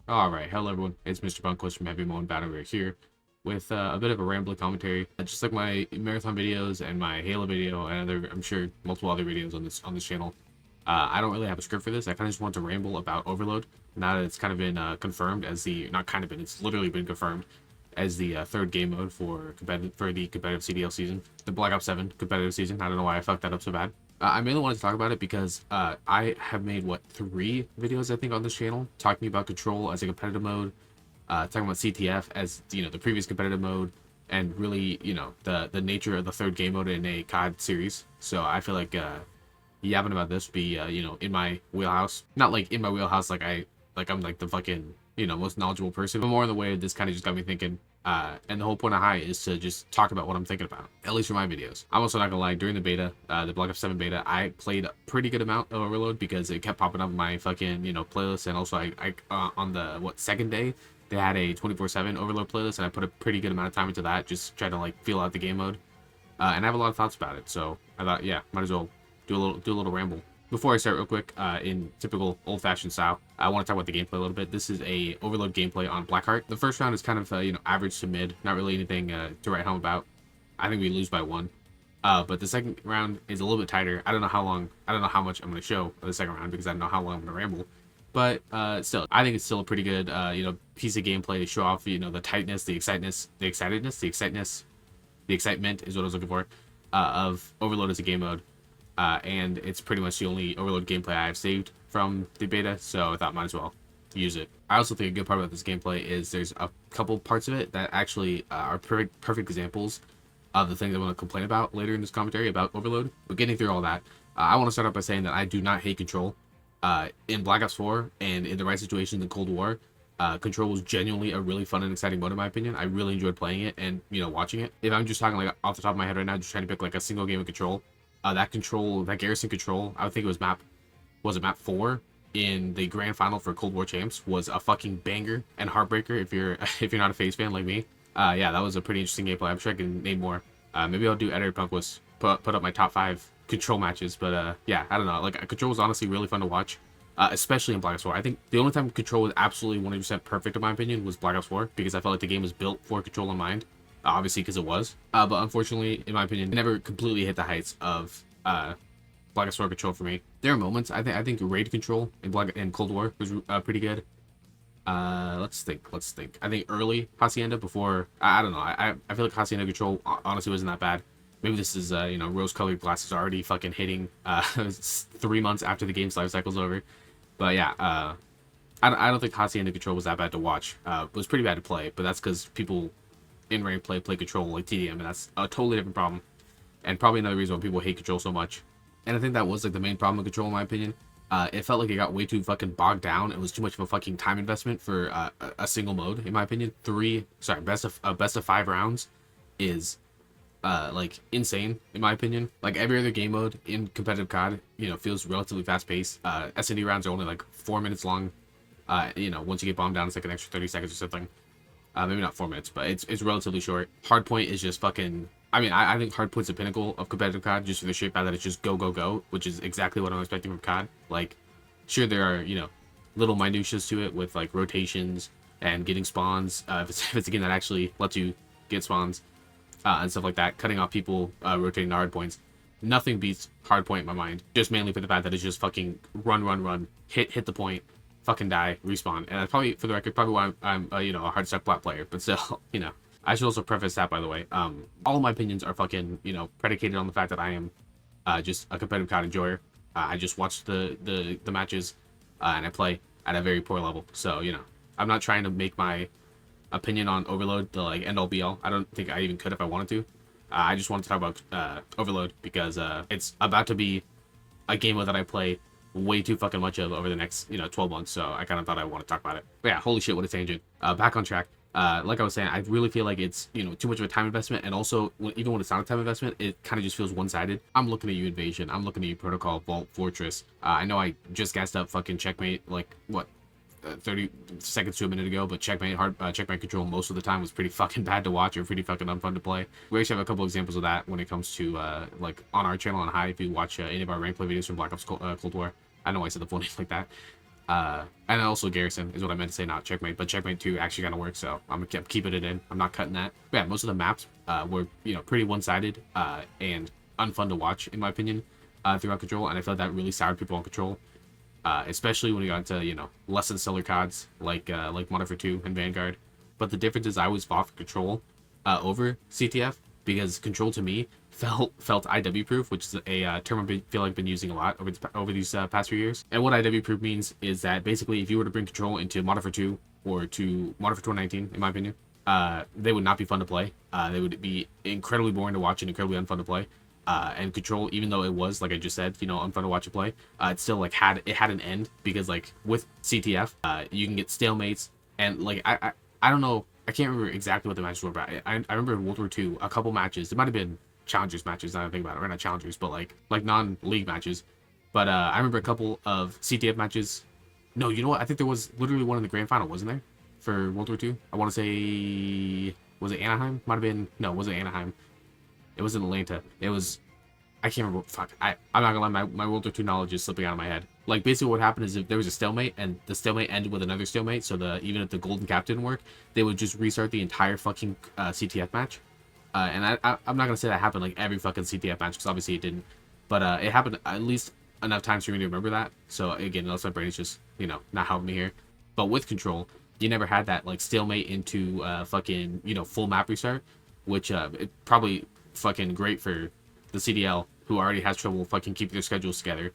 Alright, hello everyone, it's Mr. Bunquist from Heavy Moan Battle right here with a bit of a rambling commentary. Just like my marathon videos and my Halo video and other, I'm sure, multiple other videos on this channel. I don't really have a script for this. I kind of just want to ramble about Overload, now that it's kind of been confirmed as the, not kind of been, it's literally been confirmed as the third game mode for the competitive CDL season, the Black Ops 7 competitive season. I don't know why I fucked that up so bad. I mainly wanted to talk about it because I have made, what, 3 videos, I think, on this channel, talking about Control as a competitive mode, talking about CTF as, the previous competitive mode, and really, the nature of the third game mode in a COD series. So I feel like yapping about this would be, in my wheelhouse. Not, like, in my wheelhouse, like I'm, like, the fucking, most knowledgeable person, but more in the way this kind of just got me thinking. And the whole point of High is to just talk about what I'm thinking about, at least for my videos. I'm also not gonna lie, during the beta, the Black Ops 7 beta, I played a pretty good amount of Overload because it kept popping up in my fucking, playlist. And also I on the, second day, they had a 24/7 Overload playlist, and I put a pretty good amount of time into that, just trying to, like, feel out the game mode. And I have a lot of thoughts about it, so I thought, yeah, might as well do a little ramble. Before I start, real quick, in typical old-fashioned style, I want to talk about the gameplay a little bit. This is a Overload gameplay on Blackheart. The first round is kind of, average to mid. Not really anything to write home about. I think we lose by 1. But the second round is a little bit tighter. I don't know how much I'm going to show of the second round because I don't know how long I'm going to ramble. But still, I think it's still a pretty good, piece of gameplay to show off, the tightness, the excitement is what I was looking for, of Overload as a game mode. And it's pretty much the only Overload gameplay I've saved from the beta, so I thought might as well use it. I also think a good part about this gameplay is there's a couple parts of it that actually are perfect examples of the things I want to complain about later in this commentary about Overload. But getting through all that, I want to start off by saying that I do not hate Control. In Black Ops 4 and in the right situations in Cold War, Control was genuinely a really fun and exciting mode in my opinion. I really enjoyed playing it and, watching it. If I'm just talking, like, off the top of my head right now, just trying to pick, like, a single game of Control, that garrison control, I would think it was map 4 in the grand final for Cold War Champs, was a fucking banger and heartbreaker if you're if you're not a Faze fan like me. Yeah, that was a pretty interesting gameplay. I'm sure I can name more. Maybe I'll do Editor Punkwist, put up my top 5 control matches, but yeah, I don't know. Like, control was honestly really fun to watch. Especially in Black Ops 4. I think the only time Control was absolutely 100% perfect in my opinion was Black Ops 4, because I felt like the game was built for Control in mind. Obviously, because it was. But unfortunately, in my opinion, it never completely hit the heights of Black Ops 4 Control for me. There are moments. I think Raid Control in Cold War was pretty good. Let's think. I think early Hacienda before, I don't know. I feel like Hacienda Control honestly wasn't that bad. Maybe this is rose-colored glasses already fucking hitting 3 months after the game's life cycle's over. But yeah, I don't think Hacienda Control was that bad to watch. It was pretty bad to play, but that's because people in rank play Control like TDM, and that's a totally different problem, and probably another reason why people hate Control so much. And I think that was, like, the main problem with Control in my opinion. It felt like it got way too fucking bogged down. It was too much of a fucking time investment for a single mode, in my opinion. Best of 5 rounds is like insane in my opinion. Like, every other game mode in competitive COD, feels relatively fast paced. S&D rounds are only like 4 minutes long. Once you get bombed down, it's like an extra 30 seconds or something. Maybe not 4 minutes, but it's relatively short. Hardpoint is just fucking. I mean, I think Hardpoint's the pinnacle of competitive COD, just for the sheer fact that it's just go go go, which is exactly what I'm expecting from COD. Like, sure, there are little minutiae to it with, like, rotations and getting spawns. If it's a game that actually lets you get spawns and stuff like that, cutting off people rotating the hardpoints. Nothing beats Hardpoint in my mind. Just mainly for the fact that it's just fucking run, hit the point, fucking die, respawn. And that's probably, for the record, probably why I'm a hard stuck plat player. But still, I should also preface that, by the way. All of my opinions are fucking, predicated on the fact that I am just a competitive COD enjoyer. I just watch the matches and I play at a very poor level. So, I'm not trying to make my opinion on Overload the, like, end all be all. I don't think I even could if I wanted to. I just wanted to talk about Overload because it's about to be a game that I play way too fucking much of over the next 12 months, so I kind of thought I want to talk about it. But yeah, holy shit, what a tangent. Back on track. Like I was saying, I really feel like it's too much of a time investment, and also even when it's not a time investment, it kind of just feels one-sided. I'm looking at you, Invasion. I'm looking at you, Protocol, Vault, Fortress. I know I just gassed up fucking Checkmate, like, what, 30 seconds to a minute ago, but Checkmate Control most of the time was pretty fucking bad to watch or pretty fucking unfun to play. We actually have a couple examples of that when it comes to like, on our channel on High. If you watch any of our rank play videos from Black Ops Cold War. I know I said the full name like that. And also Garrison is what I meant to say, not Checkmate, but Checkmate 2 actually kind of works, so I'm keeping it in. I'm not cutting that. But yeah, most of the maps were, pretty one-sided and unfun to watch, in my opinion, throughout Control, and I felt that really soured people on Control, especially when we got into, less than stellar CODs, like Modern Warfare 2 and Vanguard. But the difference is I always fought for Control over CTF, because Control to me felt IW proof, which is a term I feel like I've been using a lot over these past few years. And what IW proof means is that basically if you were to bring Control into Modern Warfare 2 or to Modern Warfare 2019, in my opinion, they would not be fun to play. They would be incredibly boring to watch and incredibly unfun to play. And Control, even though it was, like I just said, unfun to watch and play, it still like had an end, because like with CTF, you can get stalemates, and like I don't know, I can't remember exactly what the matches were, but I remember in World War II, a couple matches, it might have been challengers matches, now that I think about it, or not challengers, but like non-league matches. But I remember a couple of CTF matches. No, you know what? I think there was literally one in the grand final, wasn't there? For World War II? I want to say, was it Anaheim? Might have been, no, it wasn't Anaheim. It was in Atlanta. It was, I can't remember. Fuck. I'm not gonna lie, my World War II knowledge is slipping out of my head. Like, basically what happened is if there was a stalemate and the stalemate ended with another stalemate, so even if the golden cap didn't work, they would just restart the entire fucking CTF match. And I'm not gonna say that happened like every fucking CTF match, because obviously it didn't. But it happened at least enough times for me to remember that. So again, unless my brain is just, not helping me here. But with Control, you never had that like stalemate into fucking, full map restart, which it probably fucking great for the CDL, who already has trouble fucking keeping their schedules together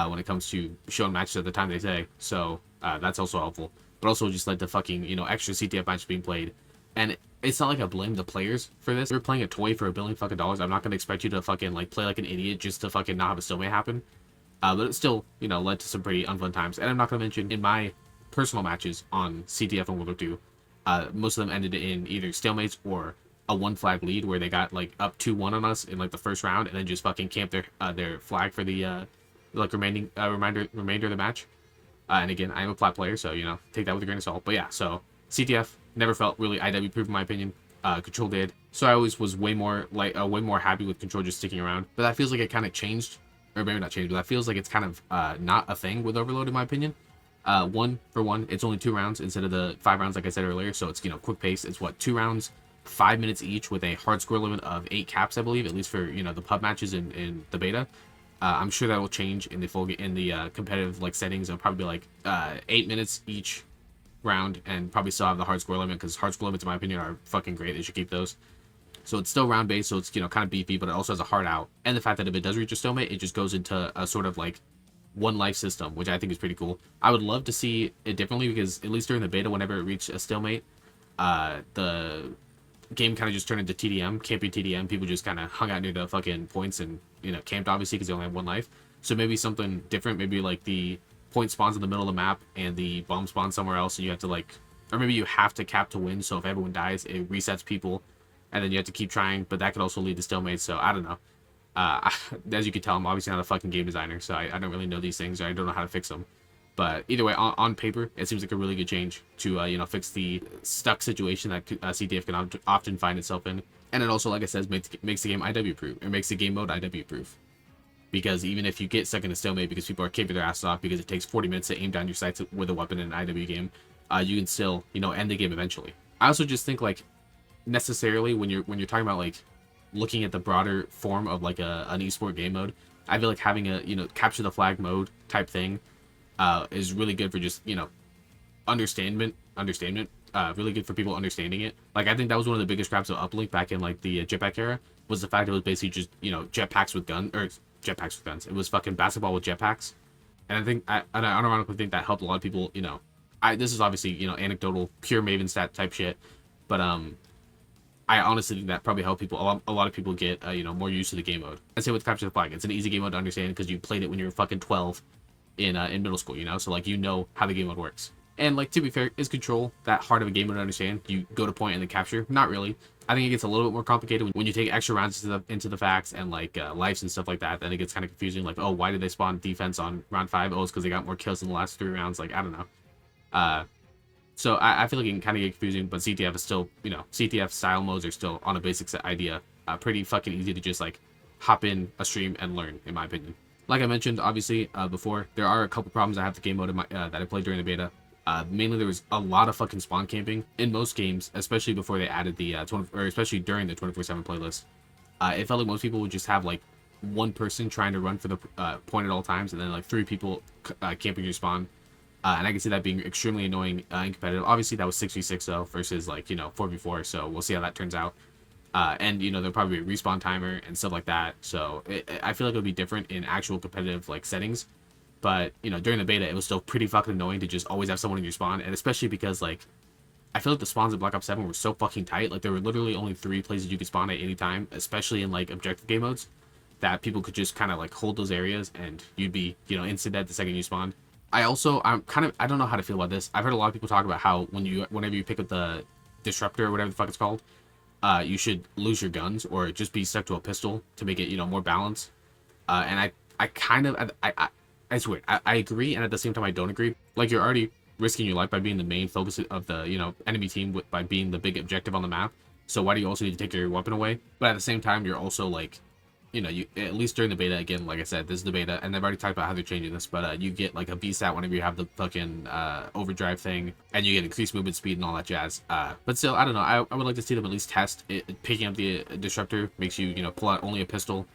when it comes to showing matches at the time they say. So that's also helpful. But also just led to fucking, extra CTF matches being played. And it's not like I blame the players for this. You're playing a toy for $1 billion fucking dollars. I'm not gonna expect you to fucking like play like an idiot just to fucking not have a stalemate happen. But it still, led to some pretty unfun times. And I'm not gonna mention in my personal matches on CTF and World War II, most of them ended in either stalemates or a one flag lead, where they got like up 2-1 on us in like the first round, and then just fucking camped their flag for the like remainder of the match. And again, I am a plat player, so take that with a grain of salt. But yeah, so CTF never felt really IW proof in my opinion. Control did, so I always was way more happy with Control just sticking around. But that feels like it kind of changed, or maybe not changed, but that feels like it's kind of not a thing with Overload in my opinion. 1 for 1, it's only 2 rounds instead of the 5 rounds like I said earlier, so it's quick pace. It's what, 2 rounds, 5 minutes each, with a hard score limit of 8 caps, I believe, at least for the pub matches in the beta. I'm sure that will change in the competitive like settings. It'll probably be like 8 minutes each round, and probably still have the hard score limit, because hard score limits in my opinion are fucking great. They should keep those. So it's still round based, so it's kind of beefy, but it also has a hard out, and the fact that if it does reach a stalemate, it just goes into a sort of like one life system, which I think is pretty cool. I would love to see it differently, because at least during the beta, whenever it reached a stalemate, the game kind of just turned into TDM, camping TDM. People just kind of hung out near the fucking points and camped, obviously, because they only have one life. So maybe something different, maybe like the point spawns in the middle of the map and the bomb spawns somewhere else, and you have to like, or maybe you have to cap to win, so if everyone dies, it resets people, and then you have to keep trying, but that could also lead to stalemates. So I don't know. As you can tell, I'm obviously not a fucking game designer, so I don't really know these things, or I don't know how to fix them. But either way, on paper, it seems like a really good change to fix the stuck situation that CTF can often find itself in. And it also, like I said, makes the game IW proof, or makes the game mode IW proof. Because even if you get stuck in a stalemate because people are keeping their asses off, because it takes 40 minutes to aim down your sights with a weapon in an IW game, you can still end the game eventually. I also just think like necessarily when you're talking about like looking at the broader form of like an esport game mode, I feel like having a capture the flag mode type thing is really good for just understandment. Really good for people understanding it. Like, I think that was one of the biggest grabs of Uplink back in like the jetpack era, was the fact it was basically just jetpacks with guns. It was fucking basketball with jetpacks, and I think I unironically think that helped a lot of people. This is obviously anecdotal, pure Maven stat type shit, but I honestly think that probably helped people. A lot of people get more used to the game mode. And same with capture the flag. It's an easy game mode to understand because you played it when you were fucking 12 in middle school. So like how the game mode works. And like, to be fair, is Control that hard of a game mode to understand? You go to point and then capture? Not really. I think it gets a little bit more complicated when you take extra rounds into the facts and like lives and stuff like that. Then it gets kind of confusing. Like, oh, why did they spawn defense on round 5? Oh, it's because they got more kills in the last 3 rounds. Like, I don't know. So I feel like it can kind of get confusing, but CTF is still, CTF style modes are still, on a basic idea, pretty fucking easy to just like hop in a stream and learn, in my opinion. Like I mentioned, obviously, before, there are a couple problems I have with the game mode in that I played during the beta. Mainly, there was a lot of fucking spawn camping in most games, especially before they added the 20, or especially during the 24/7 playlist. It felt like most people would just have like one person trying to run for the point at all times, and then like three people camping your spawn. And I can see that being extremely annoying in competitive. Obviously, that was 6v6 though versus like 4v4. So we'll see how that turns out. And there'll probably be a respawn timer and stuff like that. So I feel like it'll be different in actual competitive like settings. But during the beta, it was still pretty fucking annoying to just always have someone in your spawn, and especially because like I feel like the spawns in Black Ops 7 were so fucking tight. Like there were literally only 3 places you could spawn at any time, especially in like objective game modes, that people could just kind of like hold those areas and you'd be instant dead the second you spawned. I don't know how to feel about this. I've heard a lot of people talk about how whenever you pick up the disruptor or whatever the fuck it's called, you should lose your guns or just be stuck to a pistol to make it more balanced. And I kind of I swear I agree, and at the same time I don't agree. Like you're already risking your life by being the main focus of the enemy team by being the big objective on the map. So why do you also need to take your weapon away? But at the same time, you're also like you at least during the beta, again, like I said, this is the beta, and they've already talked about how they're changing this, but you get like a VSAT whenever you have the fucking overdrive thing, and you get increased movement speed and all that jazz. But still, I don't know. I would like to see them at least test it. Picking up the disruptor makes you pull out only a pistol,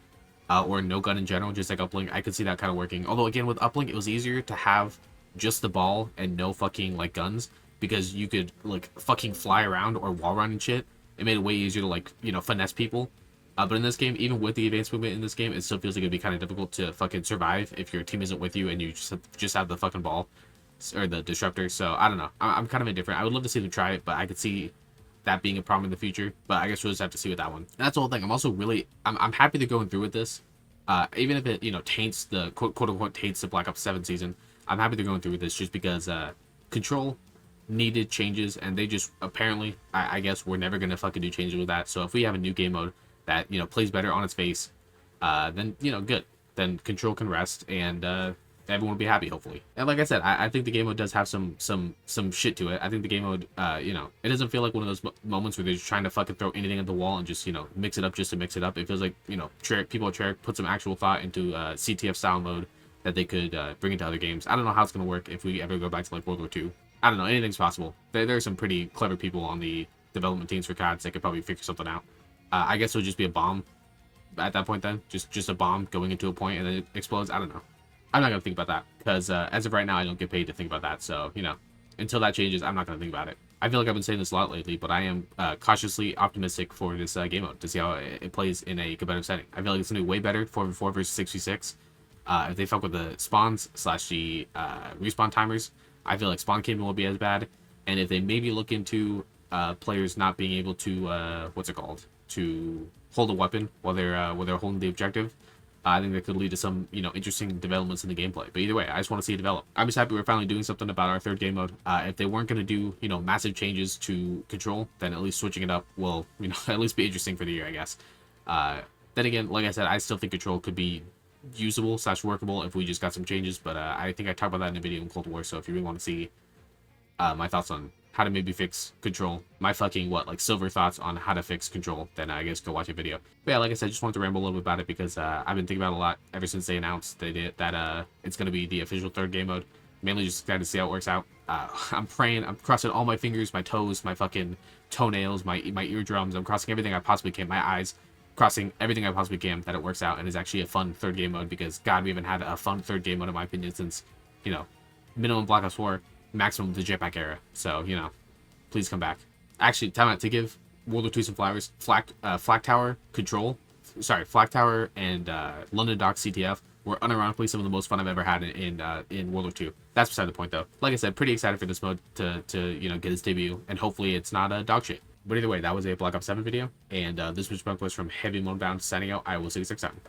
or no gun in general, just like uplink. I could see that kind of working. Although again, with uplink, it was easier to have just the ball and no fucking like guns, because you could like fucking fly around or wall run and shit. It made it way easier to like finesse people. But in this game, even with the advanced movement in this game, it still feels like it'd be kind of difficult to fucking survive if your team isn't with you and you just have the fucking ball or the disruptor. So I don't know. I'm kind of indifferent. I would love to see them try it, but I could see that being a problem in the future. But I guess we'll just have to see with that one. And that's the whole thing. I'm also I'm happy they're going through with this. Even if it taints the quote unquote taints the Black Ops 7 season, I'm happy they're going through with this just because Control needed changes, and they just apparently I guess we're never gonna fucking do changes with that. So if we have a new game mode that plays better on its face, then good. Then Control can rest, and everyone will be happy, hopefully. And like I said, I think the game mode does have some shit to it. I think the game mode, it doesn't feel like one of those moments where they're just trying to fucking throw anything at the wall and just mix it up just to mix it up. It feels like people at Treyarch put some actual thought into CTF style mode that they could bring into other games. I don't know how it's gonna work if we ever go back to like World War II. I don't know. Anything's possible. There are some pretty clever people on the development teams for CODs that could probably figure something out. I guess it would just be a bomb at that point then. Just a bomb going into a point and then it explodes. I don't know. I'm not going to think about that because as of right now, I don't get paid to think about that. So, until that changes, I'm not going to think about it. I feel like I've been saying this a lot lately, but I am cautiously optimistic for this game mode to see how it plays in a competitive setting. I feel like it's going to be way better 4v4 versus 6v6. If they fuck with the spawns / the respawn timers, I feel like spawn camping will be as bad. And if they maybe look into players not being able to, to hold a weapon while they're holding the objective, I think that could lead to some interesting developments in the gameplay. But either way, I just want to see it develop. I'm just happy we're finally doing something about our third game mode. If they weren't going to do massive changes to Control, then at least switching it up will at least be interesting for the year, I guess. Then again, like I said, I still think Control could be usable / workable if we just got some changes. But I think I talked about that in a video in Cold War. So if you really want to see my thoughts on how to maybe fix Control, my fucking silver thoughts on how to fix Control, then I guess go watch a video. But yeah, like I said, just wanted to ramble a little bit about it because I've been thinking about it a lot ever since they announced that it's going to be the official third game mode. Mainly just excited to see how it works out. I'm praying, I'm crossing all my fingers, my toes, my fucking toenails, my eardrums. I'm crossing everything I possibly can, my eyes, crossing everything I possibly can that it works out and is actually a fun third game mode, because God, we haven't had a fun third game mode in my opinion since minimum Black Ops 4, maximum the Jetpack era. So please come back. Actually, time out to give World War II some flowers. Flak Tower Control, Flak Tower and London Dock CTF were unironically some of the most fun I've ever had in World War II. That's beside the point though. Like I said, pretty excited for this mode to get its debut, and hopefully it's not a dog shit. But either way, that was a Black Ops 7 video, and this was from Heavy Mode Bound signing out. I will see you next time.